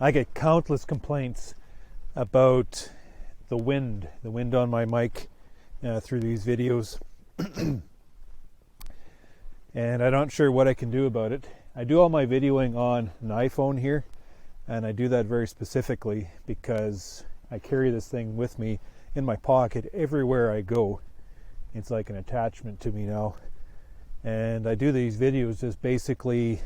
I get countless complaints about the wind on my mic through these videos. And I'm not sure what I can do about it. I do all my videoing on an iPhone here, and I do that very specifically because I carry this thing with me in my pocket everywhere I go. It's like an attachment to me now. And I do these videos just basically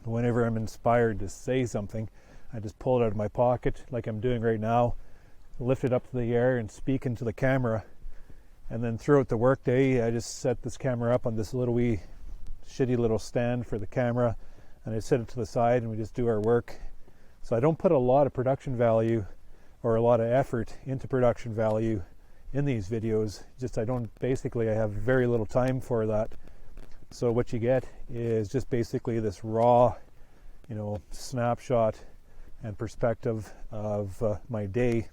whenever I'm inspired to say something. I just pull it out of my pocket like I'm doing right now, lift it up to the air and speak into the camera. And then throughout the workday, I just set this camera up on this little wee shitty little stand for the camera, and I set it to the side and we just do our work. So I don't put a lot of production value or a lot of effort into production value in these videos. Just I have very little time for that. So what you get is just basically this raw, snapshot and perspective of my day.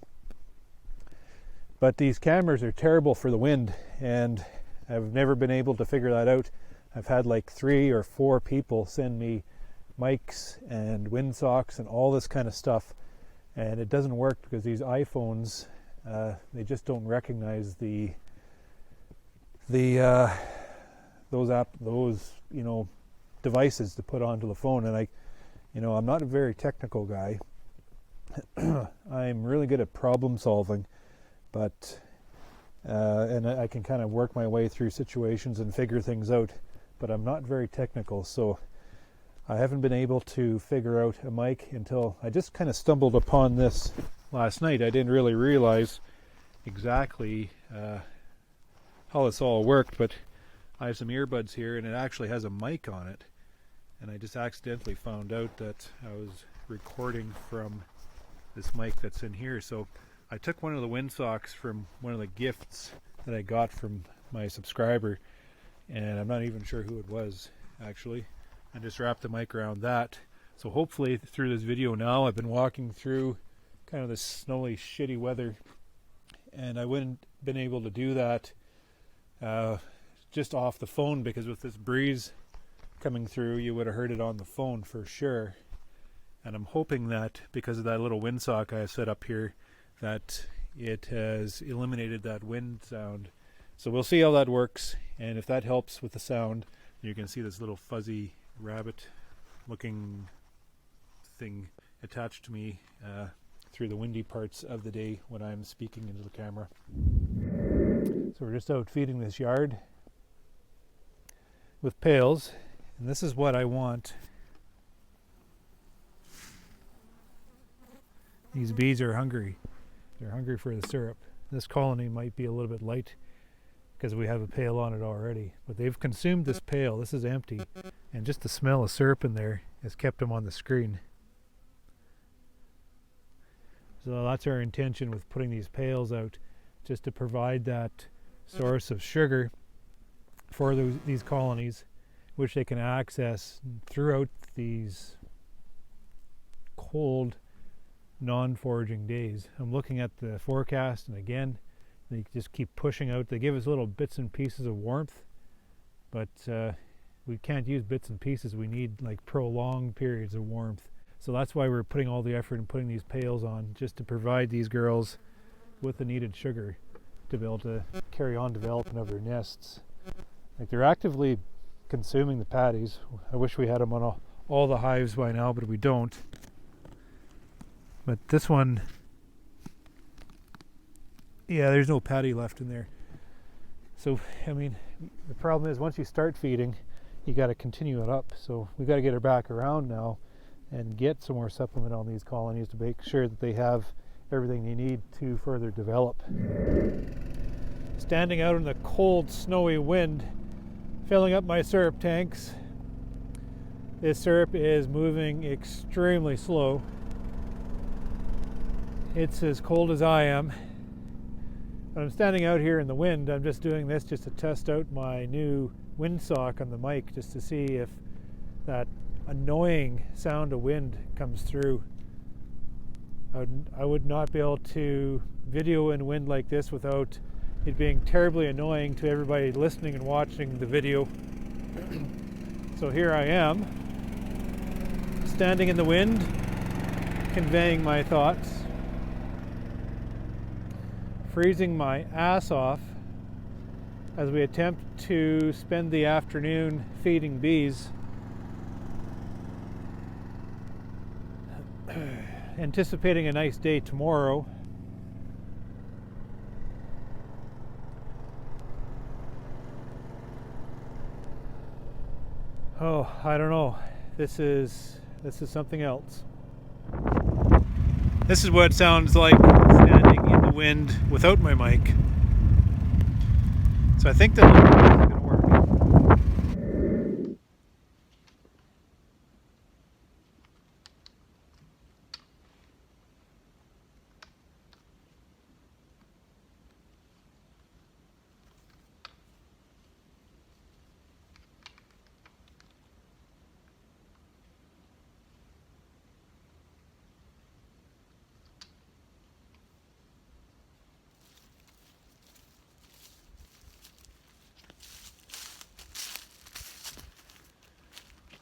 But these cameras are terrible for the wind, and I've never been able to figure that out. I've had like 3 or 4 people send me mics and wind socks and all this kind of stuff, and it doesn't work because these iPhones, they just don't recognize those devices to put onto the phone. And I'm not a very technical guy. I'm really good at problem solving, but and I can kind of work my way through situations and figure things out, but I'm not very technical, so I haven't been able to figure out a mic until I just kind of stumbled upon this last night. I didn't really realize exactly how this all worked, but I have some earbuds here and it actually has a mic on it, and I just accidentally found out that I was recording from this mic that's in here. So I took one of the wind socks from one of the gifts that I got from my subscriber, and I'm not even sure who it was actually. I just wrapped the mic around that. So hopefully through this video now, I've been walking through kind of this snowy, shitty weather, and I wouldn't been able to do that just off the phone, because with this breeze coming through, you would have heard it on the phone for sure. And I'm hoping that because of that little windsock I set up here, that it has eliminated that wind sound. So we'll see how that works, and if that helps with the sound, you can see this little fuzzy rabbit looking thing attached to me through the windy parts of the day when I'm speaking into the camera. So we're just out feeding this yard with pails, and this is what I want. These bees are hungry. They're hungry for the syrup. This colony might be a little bit light because we have a pail on it already, but they've consumed this pail. This is empty, and just the smell of syrup in there has kept them on the screen. So that's our intention with putting these pails out, just to provide that source of sugar for these colonies, which they can access throughout these cold, non-foraging days. I'm looking at the forecast, and again, they just keep pushing out. They give us little bits and pieces of warmth, but we can't use bits and pieces. We need like prolonged periods of warmth. So that's why we're putting all the effort in putting these pails on, just to provide these girls with the needed sugar to be able to carry on development of their nests. Like, they're actively consuming the patties. I wish we had them on all the hives by now, but we don't. But this one, yeah, there's no patty left in there. So, I mean, the problem is once you start feeding, you got to continue it up. So we got to get her back around now and get some more supplement on these colonies to make sure that they have everything they need to further develop. Standing out in the cold, snowy wind, filling up my syrup tanks. This syrup is moving extremely slow. It's as cold as I am. When I'm standing out here in the wind, I'm just doing this just to test out my new windsock on the mic, just to see if that annoying sound of wind comes through. I would not be able to video in wind like this without it being terribly annoying to everybody listening and watching the video. So here I am, standing in the wind, conveying my thoughts, freezing my ass off as we attempt to spend the afternoon feeding bees, anticipating a nice day tomorrow. Oh, I don't know. This is something else. This is what it sounds like standing in the wind without my mic. So I think that's going to work.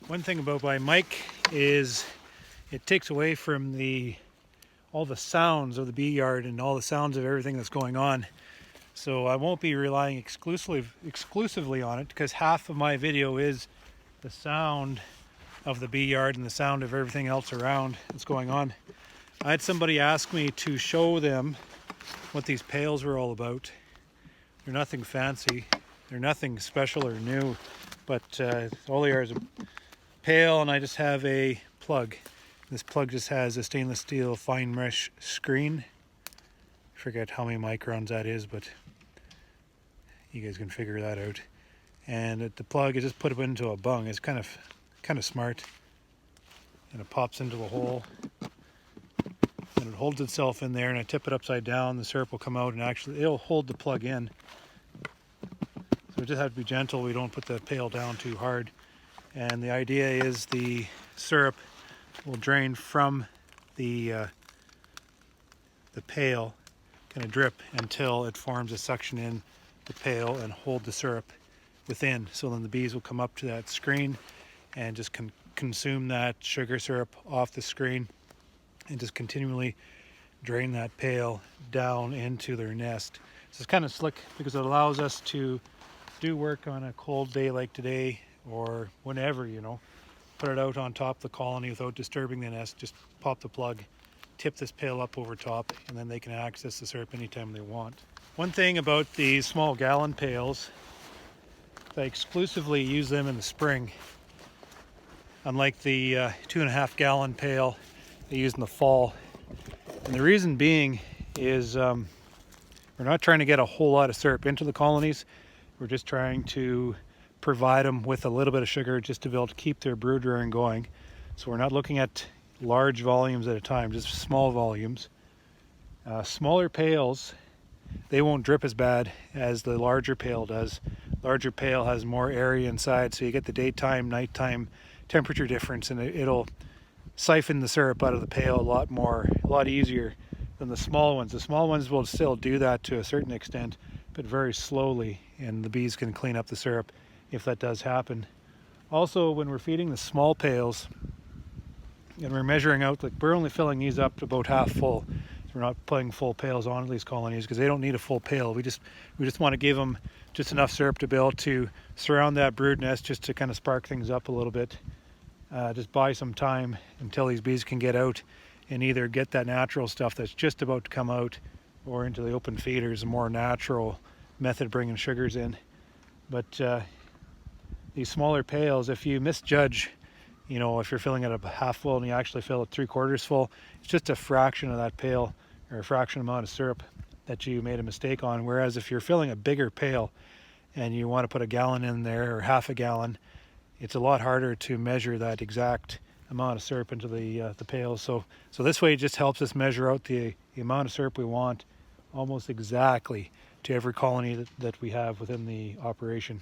One thing about my mic is it takes away from all the sounds of the bee yard and all the sounds of everything that's going on. So I won't be relying exclusively on it, because half of my video is the sound of the bee yard and the sound of everything else around that's going on. I had somebody ask me to show them what these pails were all about. They're nothing fancy. They're nothing special or new, but all they are is a pail, and I just have a plug. This plug just has a stainless steel fine mesh screen. I forget how many microns that is, but you guys can figure that out. And the plug is just put it into a bung. It's kind of smart, and it pops into the hole, and it holds itself in there. And I tip it upside down. The syrup will come out, and actually it'll hold the plug in. So we just have to be gentle. We don't put the pail down too hard. And the idea is the syrup will drain from the pail, kind of drip until it forms a suction in the pail and hold the syrup within. So then the bees will come up to that screen and just consume that sugar syrup off the screen, and just continually drain that pail down into their nest. So it's kind of slick because it allows us to do work on a cold day like today, or whenever, put it out on top of the colony without disturbing the nest. Just pop the plug, tip this pail up over top, and then they can access the syrup anytime they want. One thing about these small gallon pails, I exclusively use them in the spring, unlike the 2.5 gallon pail they use in the fall. And the reason being is we're not trying to get a whole lot of syrup into the colonies. We're just trying to provide them with a little bit of sugar just to be able to keep their brood rearing going. So we're not looking at large volumes at a time, just small volumes. Smaller pails, they won't drip as bad as the larger pail does. Larger pail has more area inside, so you get the daytime, nighttime temperature difference, and it'll siphon the syrup out of the pail a lot easier than the small ones. The small ones will still do that to a certain extent, but very slowly, and the bees can clean up the syrup if that does happen. Also, when we're feeding the small pails and we're measuring out, like we're only filling these up to about half full. So we're not putting full pails on these colonies because they don't need a full pail. We just want to give them just enough syrup to be able to surround that brood nest, just to kind of spark things up a little bit. Just buy some time until these bees can get out and either get that natural stuff that's just about to come out, or into the open feeders, a more natural method of bringing sugars in. But these smaller pails, if you misjudge, if you're filling it up half full and you actually fill it 3/4 full, it's just a fraction of that pail, or a fraction amount of syrup that you made a mistake on. Whereas if you're filling a bigger pail and you want to put a gallon in there, or half a gallon, it's a lot harder to measure that exact amount of syrup into the pail. So this way it just helps us measure out the amount of syrup we want almost exactly to every colony that we have within the operation.